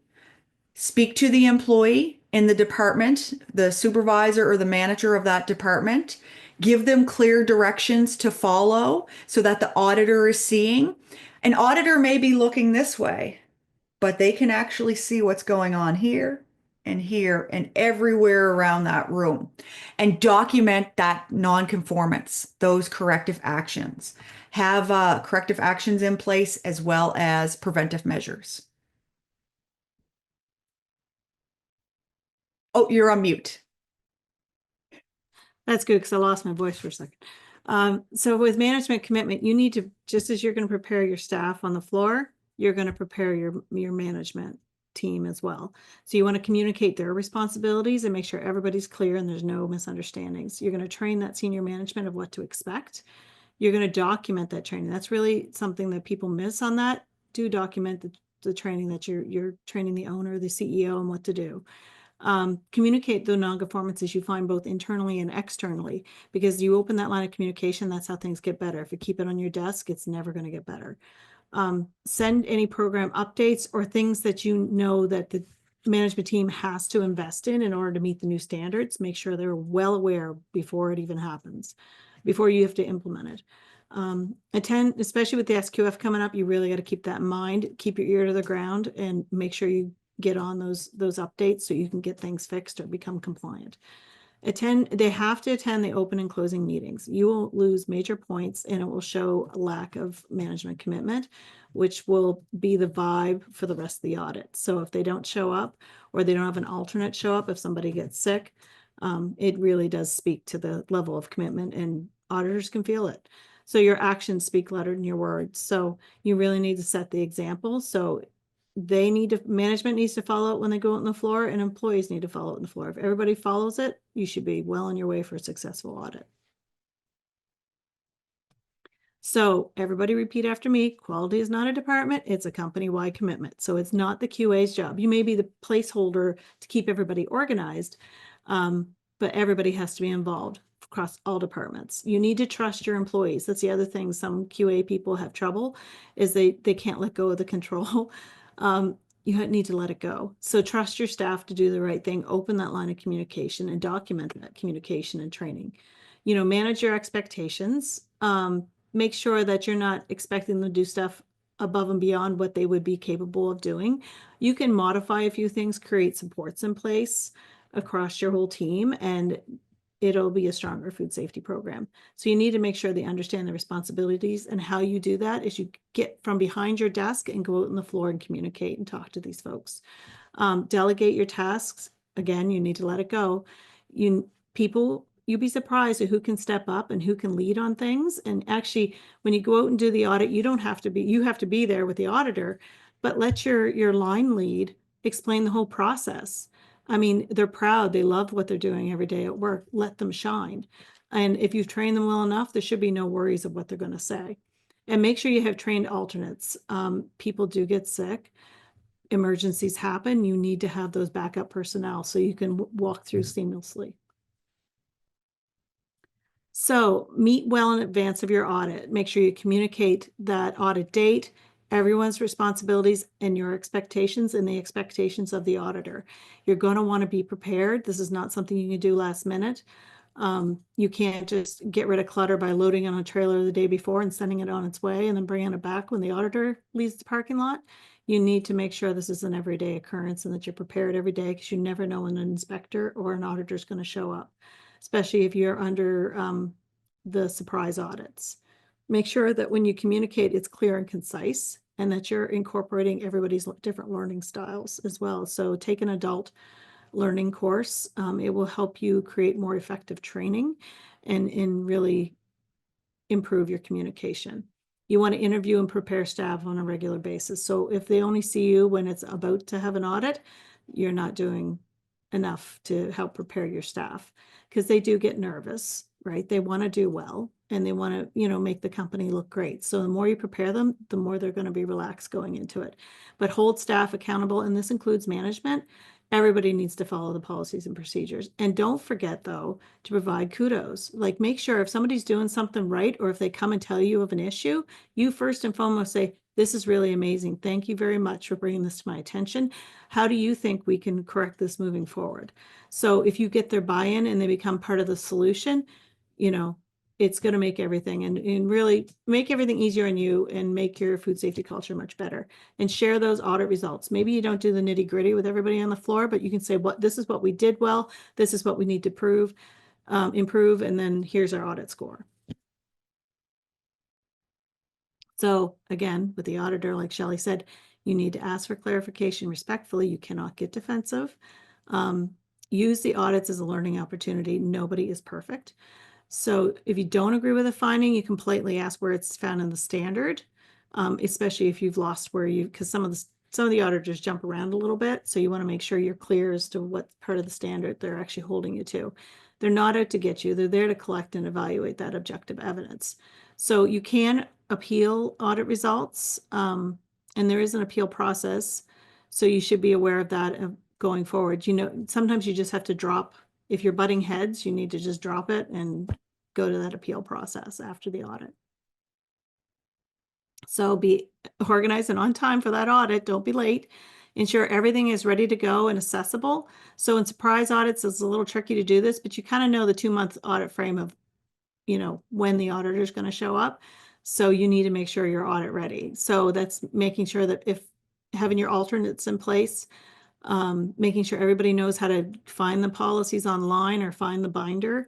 Speak to the employee in the department, the supervisor or the manager of that department. Give them clear directions to follow so that the auditor is seeing. An auditor may be looking this way, but they can actually see what's going on here and everywhere around that room, and document that non-conformance, those corrective actions. Have corrective actions in place as well as preventive measures. Oh, you're on mute. That's good because I lost my voice for a second. So with management commitment, you need to, just as you're going to prepare your staff on the floor, you're going to prepare your management team as well. So you want to communicate their responsibilities and make sure everybody's clear and there's no misunderstandings. You're going to train that senior management of what to expect. You're going to document that training. That's really something that people miss on that. Do document the training that you're training the owner, the CEO, and what to do. Communicate the non-conformances you find both internally and externally, because you open that line of communication, that's how things get better. If you keep it on your desk, it's never going to get better. Send any program updates or things that you know that the management team has to invest in order to meet the new standards. Make sure they're well aware before it even happens, before you have to implement it. Attend, especially with the SQF coming up, you really got to keep that in mind. Keep your ear to the ground and make sure you get on those updates so you can get things fixed or become compliant. They have to attend the open and closing meetings. You will lose major points and it will show a lack of management commitment, which will be the vibe for the rest of the audit. So if they don't show up or they don't have an alternate show up, if somebody gets sick, it really does speak to the level of commitment and auditors can feel it. So your actions speak louder than your words. So you really need to set the example. So management needs to follow it when they go out on the floor, and employees need to follow it on the floor. If everybody follows it, you should be well on your way for a successful audit. So everybody repeat after me. Quality is not a department, it's a company-wide commitment. So it's not the QA's job. You may be the placeholder to keep everybody organized, but everybody has to be involved across all departments. You need to trust your employees. That's the other thing some QA people have trouble, is they can't let go of the control. You need to let it go. So trust your staff to do the right thing, open that line of communication and document that communication and training. Manage your expectations. Make sure that you're not expecting them to do stuff above and beyond what they would be capable of doing. You can modify a few things, create supports in place across your whole team, and it'll be a stronger food safety program. So you need to make sure they understand the responsibilities, and how you do that is you get from behind your desk and go out on the floor and communicate and talk to these folks. Delegate your tasks. Again, you need to let it go. You'd be surprised at who can step up and who can lead on things. And actually, when you go out and do the audit, you have to be there with the auditor, but let your line lead explain the whole process. I mean, they're proud. They love what they're doing every day at work. Let them shine. And if you've trained them well enough, there should be no worries of what they're going to say. And make sure you have trained alternates. People do get sick. Emergencies happen. You need to have those backup personnel so you can walk through seamlessly. So meet well in advance of your audit. Make sure you communicate that audit date, everyone's responsibilities, and your expectations and the expectations of the auditor. You're going to want to be prepared. This is not something you can do last minute. You can't just get rid of clutter by loading on a trailer the day before and sending it on its way and then bringing it back when the auditor leaves the parking lot. You need to make sure this is an everyday occurrence and that you're prepared every day, because you never know when an inspector or an auditor is going to show up, especially if you're under the surprise audits. Make sure that when you communicate, it's clear and concise, and that you're incorporating everybody's different learning styles as well. So take an adult learning course. It will help you create more effective training and really improve your communication. You want to interview and prepare staff on a regular basis. So if they only see you when it's about to have an audit, you're not doing enough to help prepare your staff, because they do get nervous, right? They want to do well, and they want to, make the company look great. So the more you prepare them, the more they're going to be relaxed going into it. But hold staff accountable, and this includes management. Everybody needs to follow the policies and procedures. And don't forget, though, to provide kudos. Like, make sure if somebody's doing something right, or if they come and tell you of an issue, you first and foremost say, "This is really amazing. Thank you very much for bringing this to my attention. How do you think we can correct this moving forward?" So if you get their buy-in and they become part of the solution, it's going to make everything and really make everything easier on you, and make your food safety culture much better. And share those audit results. Maybe you don't do the nitty-gritty with everybody on the floor, but you can say, this is what we did well, this is what we need to improve, and then here's our audit score. So again, with the auditor, like Shelly said, you need to ask for clarification respectfully. You cannot get defensive. Use the audits as a learning opportunity. Nobody is perfect. So if you don't agree with a finding, you can politely ask where it's found in the standard, especially if you've lost because some of the auditors jump around a little bit. So you want to make sure you're clear as to what part of the standard they're actually holding you to. They're not out to get you. They're there to collect and evaluate that objective evidence. So you can appeal audit results, and there is an appeal process. So you should be aware of that going forward. Sometimes you just have to drop. If you're butting heads, you need to just drop it and go to that appeal process after the audit. So be organized and on time for that audit. Don't be late. Ensure everything is ready to go and accessible. So in surprise audits, it's a little tricky to do this, but you kind of know the 2-month audit frame of, when the auditor is going to show up. So you need to make sure you're audit ready. So that's making sure that if having your alternates in place, making sure everybody knows how to find the policies online or find the binder.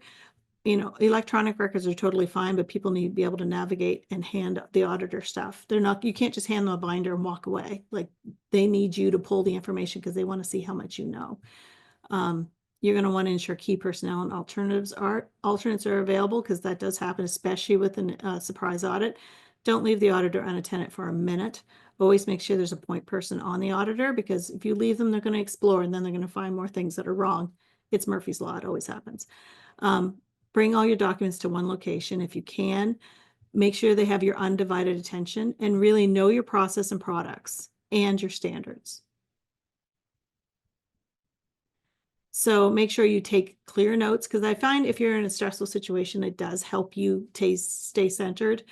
Electronic records are totally fine, but people need to be able to navigate and hand the auditor stuff. You can't just hand them a binder and walk away. Like, they need you to pull the information because they want to see how much you know. You're going to want to ensure key personnel and alternates are available, because that does happen, especially with a surprise audit. Don't leave the auditor unattended for a minute. Always make sure there's a point person on the auditor, because if you leave them, they're going to explore and then they're going to find more things that are wrong. It's Murphy's Law. It always happens. Bring all your documents to one location if you can. Make sure they have your undivided attention, and really know your process and products and your standards. So make sure you take clear notes, because I find if you're in a stressful situation, it does help you stay centered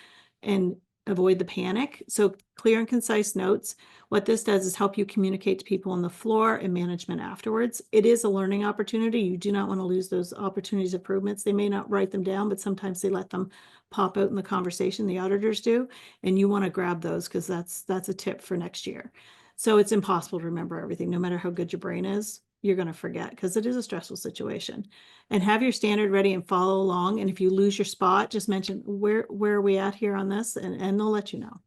and avoid the panic. So clear and concise notes. What this does is help you communicate to people on the floor and management afterwards. It is a learning opportunity. You do not want to lose those opportunities of improvements. They may not write them down, but sometimes they let them pop out in the conversation, the auditors do, and you want to grab those, because that's a tip for next year. So it's impossible to remember everything. No matter how good your brain is, you're going to forget, because it is a stressful situation. And have your standard ready and follow along. And if you lose your spot, just mention where are we at here on this, and they'll let you know.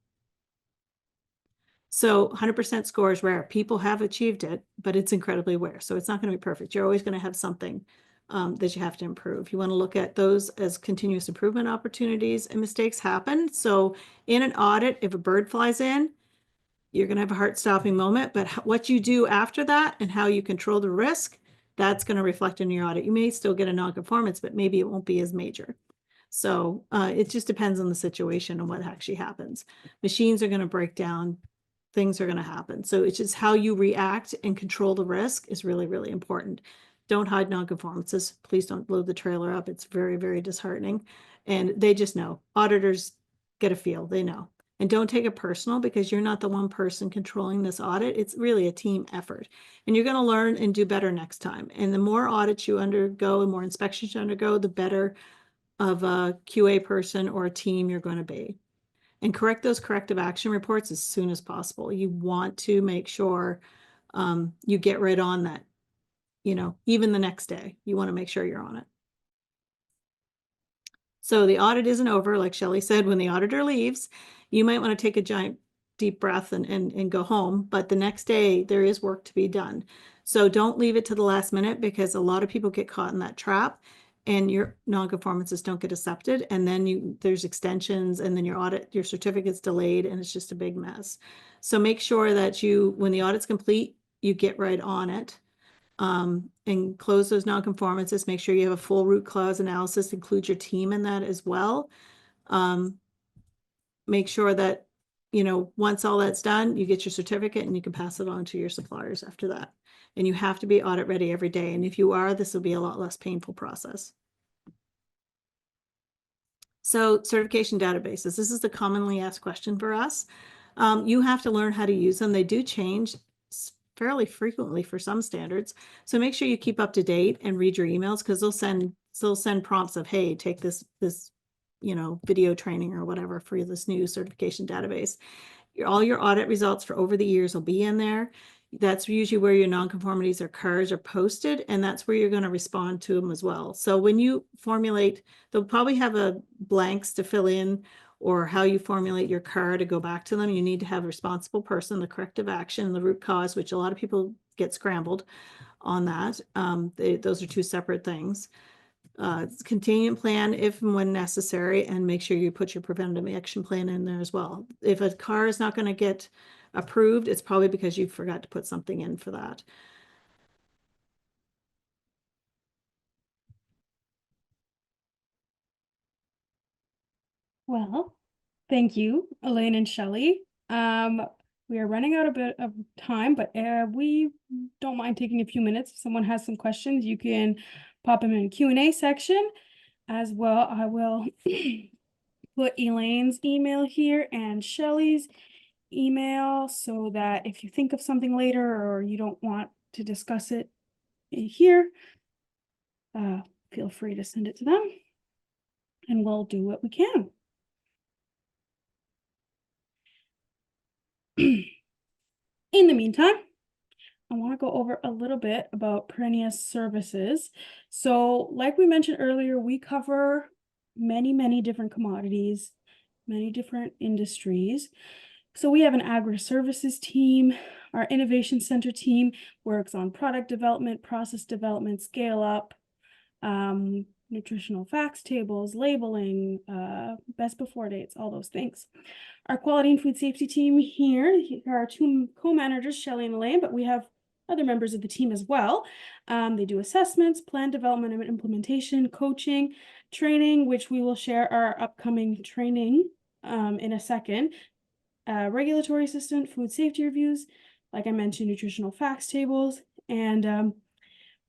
So 100% score is rare. People have achieved it, but it's incredibly rare. So it's not going to be perfect. You're always going to have something that you have to improve. You want to look at those as continuous improvement opportunities, and mistakes happen. So in an audit, if a bird flies in, you're going to have a heart-stopping moment, but what you do after that and how you control the risk, that's going to reflect in your audit. You may still get a non-conformance, but maybe it won't be as major. So it just depends on the situation and what actually happens. Machines are going to break down. Things are going to happen. So it's just how you react and control the risk is really, really important. Don't hide non-conformances. Please don't load the trailer up. It's very, very disheartening. And they just know. Auditors get a feel. They know. And don't take it personal, because you're not the one person controlling this audit. It's really a team effort. And you're going to learn and do better next time. And the more audits you undergo and more inspections you undergo, the better of a QA person or a team you're going to be. And correct those corrective action reports as soon as possible. You want to make sure you get right on that, even the next day. You want to make sure you're on it. So the audit isn't over. Like Shelly said, when the auditor leaves, you might want to take a giant deep breath and go home. But the next day, there is work to be done. So don't leave it to the last minute, because a lot of people get caught in that trap, and your non-conformances don't get accepted. And then there's extensions, and then your certificate's delayed, and it's just a big mess. So make sure that when the audit's complete, you get right on it. And close those non-conformances. Make sure you have a full root cause analysis, include your team in that as well. Make sure that, once all that's done, you get your certificate and you can pass it on to your suppliers after that. And you have to be audit ready every day. And if you are, this will be a lot less painful process. So certification databases, this is the commonly asked question for us. You have to learn how to use them. They do change fairly frequently for some standards. So make sure you keep up to date and read your emails, because they'll send prompts of, hey, take this video training or whatever for this new certification database. All your audit results for over the years will be in there. That's usually where your nonconformities or CARs are posted, and that's where you're going to respond to them as well. So when you formulate, they'll probably have a blanks to fill in, or how you formulate your CAR to go back to them. You need to have a responsible person, the corrective action, the root cause, which a lot of people get scrambled on that. Those are two separate things. Containment plan if and when necessary, and make sure you put your preventative action plan in there as well. If a CAR is not going to get approved, it's probably because you forgot to put something in for that. Well, thank you, Elaine and Shelly. We are running out a bit of time, but we don't mind taking a few minutes. If someone has some questions, you can pop them in the Q&A section as well. I will put Elaine's email here and Shelly's email, so that if you think of something later or you don't want to discuss it here, feel free to send it to them, and we'll do what we can. In the meantime, I want to go over a little bit about Perennia's services. So like we mentioned earlier, we cover many different commodities, many different industries. So we have an agri-services team. Our innovation center team works on product development, process development, scale up, nutritional facts tables, labeling, best before dates, all those things. Our quality and food safety team here are our two co-managers, Shelly and Elaine, but we have other members of the team as well. They do assessments, plan development and implementation, coaching, training, which we will share our upcoming training in a second. Regulatory assistant, food safety reviews, like I mentioned, nutritional facts tables, and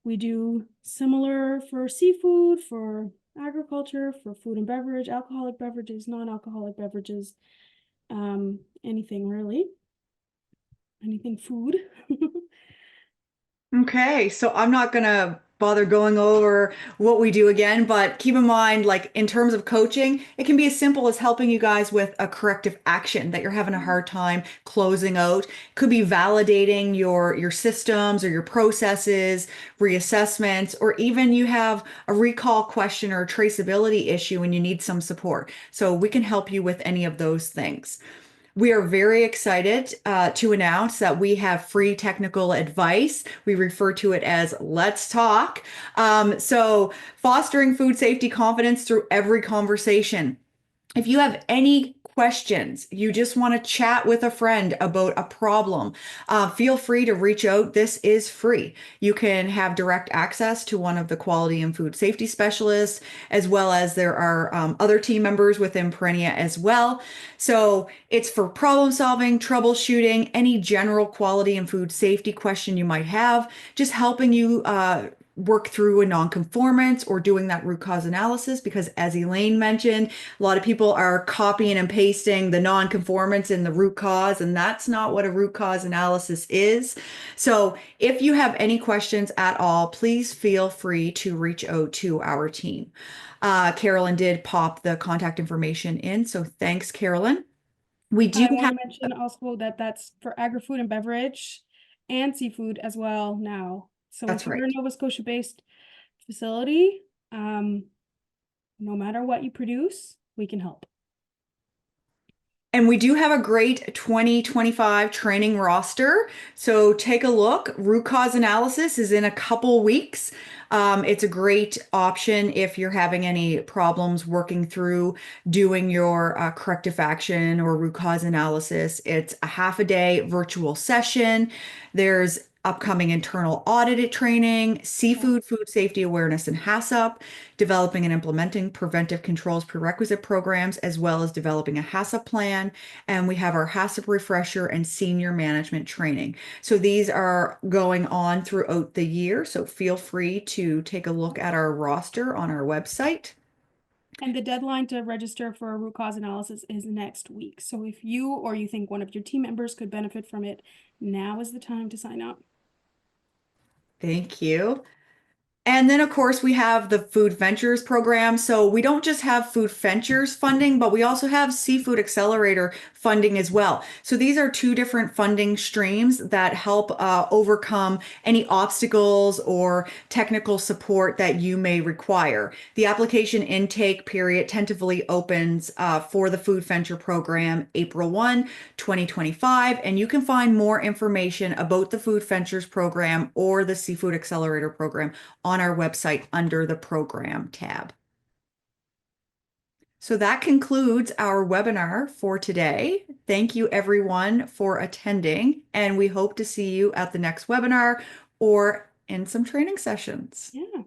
we do similar for seafood, for agriculture, for food and beverage, alcoholic beverages, non-alcoholic beverages, anything really, anything food. Okay, so I'm not gonna bother going over what we do again, but keep in mind, like in terms of coaching, it can be as simple as helping you guys with a corrective action that you're having a hard time closing out. Could be validating your systems or your processes, reassessments, or even you have a recall question or a traceability issue and you need some support. So we can help you with any of those things. We are very excited to announce that we have free technical advice. We refer to it as Let's Talk. So, fostering food safety confidence through every conversation. If you have any questions, you just want to chat with a friend about a problem, feel free to reach out. This is free. You can have direct access to one of the quality and food safety specialists, as well as there are other team members within Perennia as well. So it's for problem solving, troubleshooting, any general quality and food safety question you might have, just helping you work through a nonconformance or doing that root cause analysis, because as Elaine mentioned, a lot of people are copying and pasting the nonconformance in the root cause, and that's not what a root cause analysis is. So if you have any questions at all, please feel free to reach out to our team. Carolyn did pop the contact information in, so thanks, Carolyn. We do I want have, to mention also that that's for agri-food and beverage and seafood as well now. So that's if you're right. a Nova Scotia-based facility, no matter what you produce, we can help. And we do have a great 2025 training roster. So take a look. Root cause analysis is in a couple weeks. It's a great option if you're having any problems working through doing your corrective action or root cause analysis. It's a half a day virtual session. There's upcoming internal audit training, seafood, food safety awareness and HACCP, developing and implementing preventive controls prerequisite programs, as well as developing a HACCP plan. And we have our HACCP refresher and senior management training. So these are going on throughout the year. So feel free to take a look at our roster on our website. And the deadline to register for a root cause analysis is next week. So if you or you think one of your team members could benefit from it, now is the time to sign up. Thank you. And then, of course, we have the Food Ventures program. So we don't just have Food Ventures funding, but we also have Seafood Accelerator funding as well. So these are two different funding streams that help overcome any obstacles or technical support that you may require. The application intake period tentatively opens for the Food Venture program April 1, 2025. And you can find more information about the Food Ventures program or the Seafood Accelerator program on our website under the program tab. So that concludes our webinar for today. Thank you everyone for attending, and we hope to see you at the next webinar or in some training sessions. Yeah.